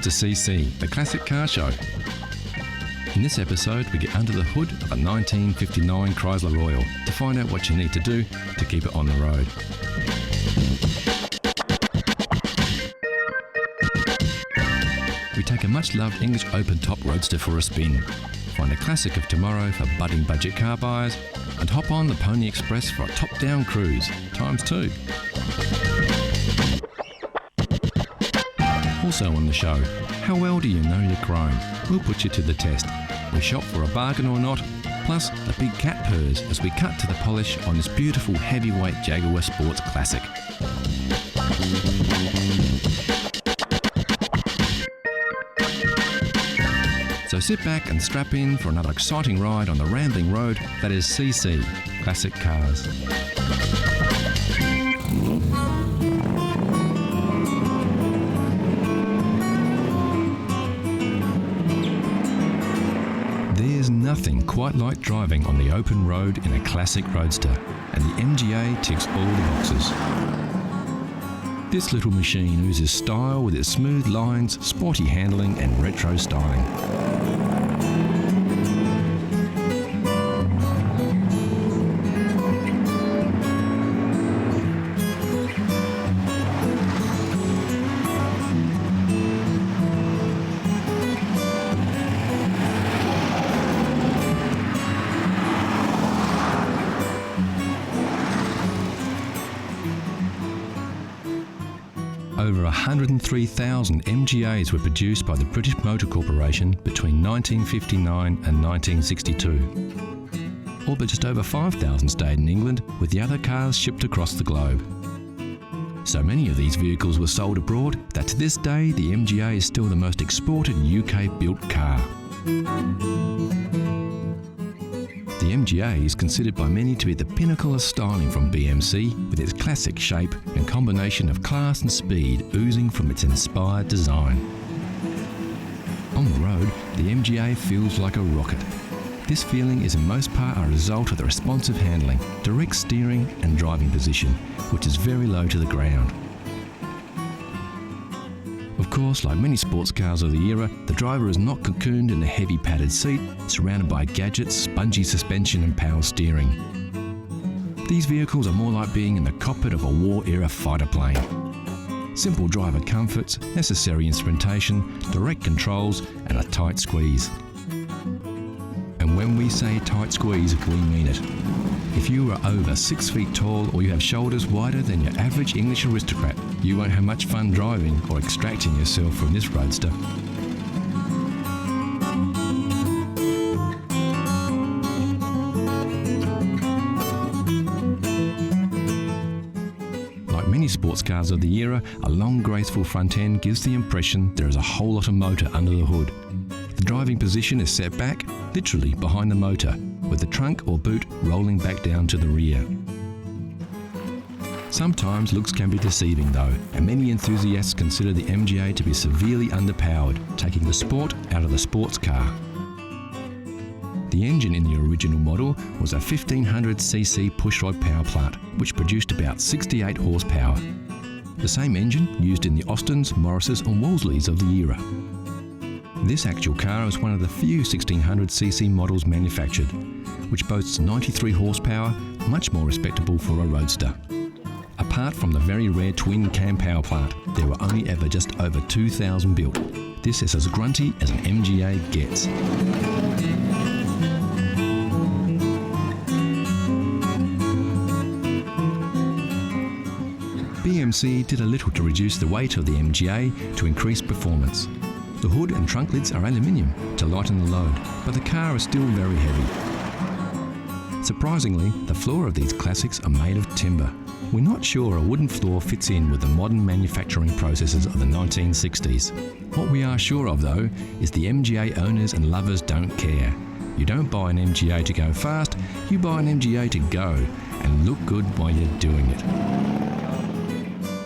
Welcome to CC, the Classic Car Show. In this episode, we get under the hood of a 1959 Chrysler Royal to find out what you need to do to keep it on the road. We take a much-loved English open-top roadster for a spin, find a classic of tomorrow for budding budget car buyers, and hop on the Pony Express for a top-down cruise, ×2. Also on the show, how well do you know your chrome? We'll put you to the test. We shop for a bargain or not, plus the big cat purrs as we cut to the polish on this beautiful heavyweight Jaguar Sports Classic. So sit back and strap in for another exciting ride on the rambling road that is CC, Classic Cars. There's nothing quite like driving on the open road in a classic roadster, and the MGA ticks all the boxes. This little machine oozes style with its smooth lines, sporty handling and retro styling. Over 103,000 MGAs were produced by the British Motor Corporation between 1959 and 1962. All but just over 5,000 stayed in England, with the other cars shipped across the globe. So many of these vehicles were sold abroad that to this day the MGA is still the most exported UK-built car. The MGA is considered by many to be the pinnacle of styling from BMC, with its classic shape and combination of class and speed oozing from its inspired design. On the road, the MGA feels like a rocket. This feeling is in most part a result of the responsive handling, direct steering and driving position, which is very low to the ground. Of course, like many sports cars of the era, the driver is not cocooned in a heavy padded seat, surrounded by gadgets, spongy suspension and power steering. These vehicles are more like being in the cockpit of a war-era fighter plane. Simple driver comforts, necessary instrumentation, direct controls and a tight squeeze. And when we say tight squeeze, we mean it. If you are over 6 feet tall or you have shoulders wider than your average English aristocrat, you won't have much fun driving or extracting yourself from this roadster. Like many sports cars of the era, a long graceful front end gives the impression there is a whole lot of motor under the hood. The driving position is set back, literally behind the motor, with the trunk or boot rolling back down to the rear. Sometimes looks can be deceiving though, and many enthusiasts consider the MGA to be severely underpowered, taking the sport out of the sports car. The engine in the original model was a 1500cc pushrod power plant, which produced about 68 horsepower. The same engine used in the Austins, Morrises and Wolseleys of the era. This actual car is one of the few 1600cc models manufactured, which boasts 93 horsepower, much more respectable for a roadster. Apart from the very rare twin cam power plant, there were only ever just over 2,000 built. This is as grunty as an MGA gets. BMC did a little to reduce the weight of the MGA to increase performance. The hood and trunk lids are aluminium to lighten the load, but the car is still very heavy. Surprisingly, the floor of these classics are made of timber. We're not sure a wooden floor fits in with the modern manufacturing processes of the 1960s. What we are sure of though is the MGA owners and lovers don't care. You don't buy an MGA to go fast, you buy an MGA to go and look good while you're doing it.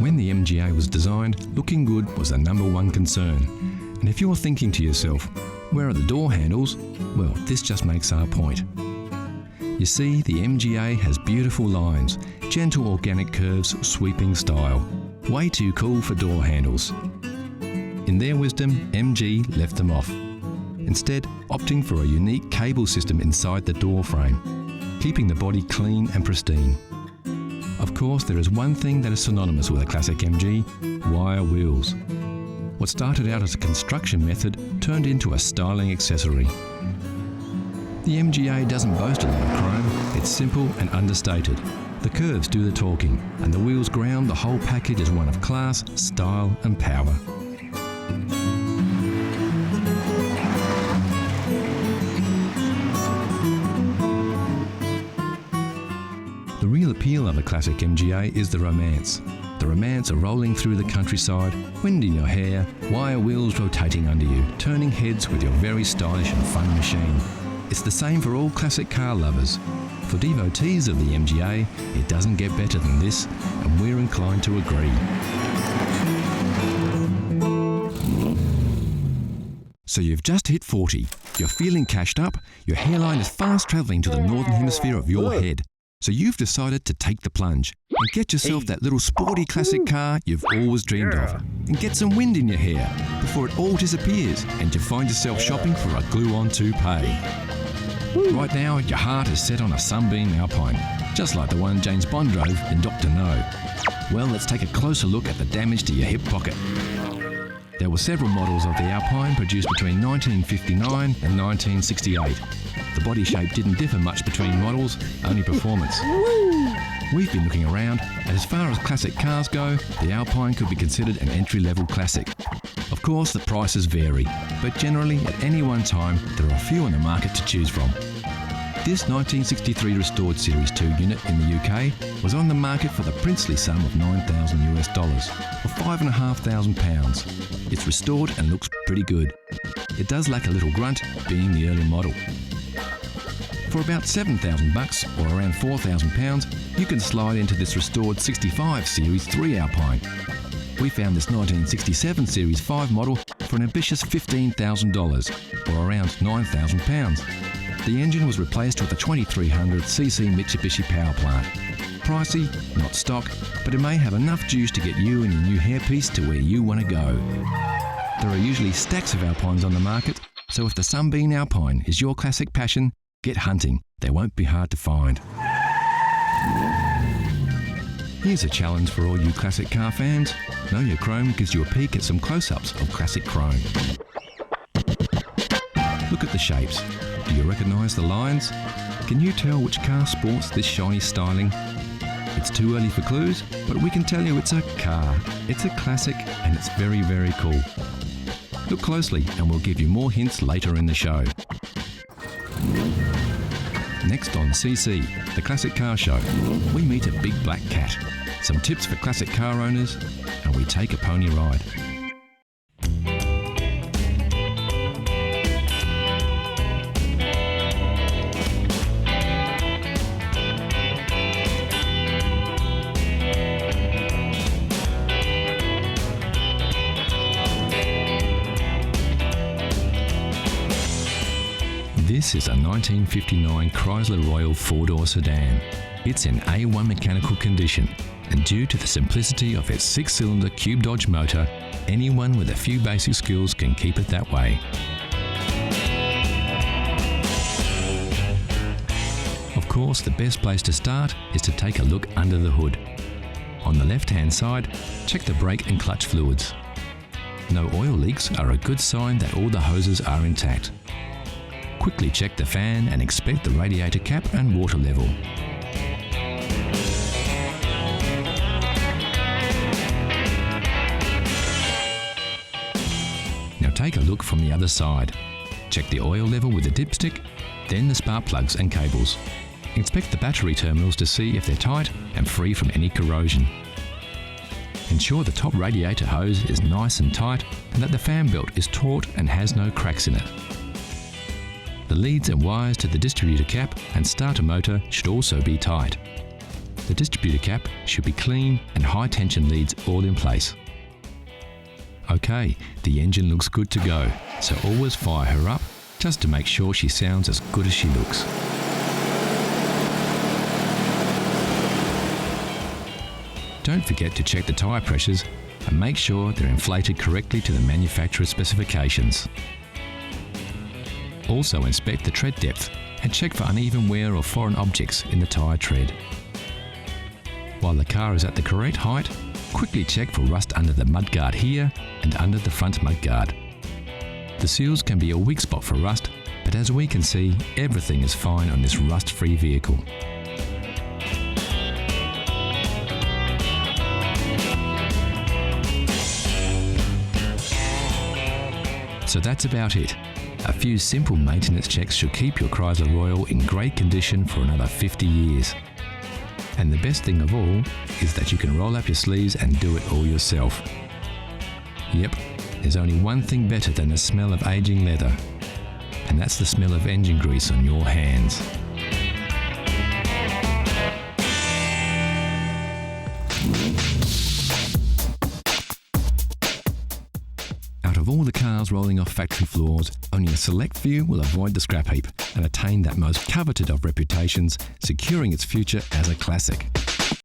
When the MGA was designed, looking good was the #1 concern. And if you're thinking to yourself, where are the door handles? Well, this just makes our point. You see, the MGA has beautiful lines, gentle organic curves, sweeping style. Way too cool for door handles. In their wisdom, MG left them off, instead opting for a unique cable system inside the door frame, keeping the body clean and pristine. Of course, there is one thing that is synonymous with a classic MG: wire wheels. What started out as a construction method turned into a styling accessory. The MGA doesn't boast a lot of chrome, it's simple and understated. The curves do the talking, and the wheels ground the whole package as one of class, style and power. The real appeal of a classic MGA is the romance. The romance of rolling through the countryside, wind in your hair, wire wheels rotating under you, turning heads with your very stylish and fun machine. It's the same for all classic car lovers. For devotees of the MGA, it doesn't get better than this, and we're inclined to agree. So you've just hit 40. You're feeling cashed up, your hairline is fast travelling to the northern hemisphere of your head. So you've decided to take the plunge and get yourself that little sporty classic car you've always dreamed of, and get some wind in your hair before it all disappears and you find yourself shopping for a glue-on toupee. Right now, your heart is set on a Sunbeam Alpine, just like the one James Bond drove in Dr. No. Well, let's take a closer look at the damage to your hip pocket. There were several models of the Alpine produced between 1959 and 1968. The body shape didn't differ much between models, only performance. We've been looking around, and as far as classic cars go, the Alpine could be considered an entry-level classic. Of course, the prices vary, but generally at any one time there are a few on the market to choose from. This 1963 restored Series 2 unit in the UK was on the market for the princely sum of $9,000 US, or £5,500. It's restored and looks pretty good. It does lack a little grunt, being the early model. For about $7,000 or around £4,000, you can slide into this restored 65 Series 3 Alpine. We found this 1967 Series 5 model for an ambitious $15,000 or around £9,000. The engine was replaced with a 2300cc Mitsubishi power plant. Pricey, not stock, but it may have enough juice to get you and your new hairpiece to where you want to go. There are usually stacks of Alpines on the market, so if the Sunbeam Alpine is your classic passion, get hunting. They won't be hard to find. Here's a challenge for all you classic car fans. Know Your Chrome gives you a peek at some close-ups of classic chrome. Look at the shapes. Do you recognise the lines? Can you tell which car sports this shiny styling? It's too early for clues, but we can tell you it's a car. It's a classic and it's very, very cool. Look closely and we'll give you more hints later in the show. Next on CC, the Classic Car Show, we meet a big black cat, some tips for classic car owners, and we take a pony ride. This is a 1959 Chrysler Royal four-door sedan. It's in A1 mechanical condition, and due to the simplicity of its six-cylinder Cube Dodge motor, anyone with a few basic skills can keep it that way. Of course, the best place to start is to take a look under the hood. On the left-hand side, check the brake and clutch fluids. No oil leaks are a good sign that all the hoses are intact. Quickly check the fan and inspect the radiator cap and water level. Now take a look from the other side. Check the oil level with the dipstick, then the spark plugs and cables. Inspect the battery terminals to see if they're tight and free from any corrosion. Ensure the top radiator hose is nice and tight and that the fan belt is taut and has no cracks in it. The leads and wires to the distributor cap and starter motor should also be tight. The distributor cap should be clean and high tension leads all in place. Okay, the engine looks good to go, so always fire her up just to make sure she sounds as good as she looks. Don't forget to check the tyre pressures and make sure they're inflated correctly to the manufacturer's specifications. Also inspect the tread depth and check for uneven wear or foreign objects in the tyre tread. While the car is at the correct height, quickly check for rust under the mudguard here and under the front mudguard. The seals can be a weak spot for rust, but as we can see, everything is fine on this rust-free vehicle. So that's about it. A few simple maintenance checks should keep your Chrysler Royal in great condition for another 50 years. And the best thing of all is that you can roll up your sleeves and do it all yourself. Yep, there's only one thing better than the smell of aging leather, and that's the smell of engine grease on your hands. Out of all the cars rolling off factory floors, only a select few will avoid the scrap heap and attain that most coveted of reputations, securing its future as a classic.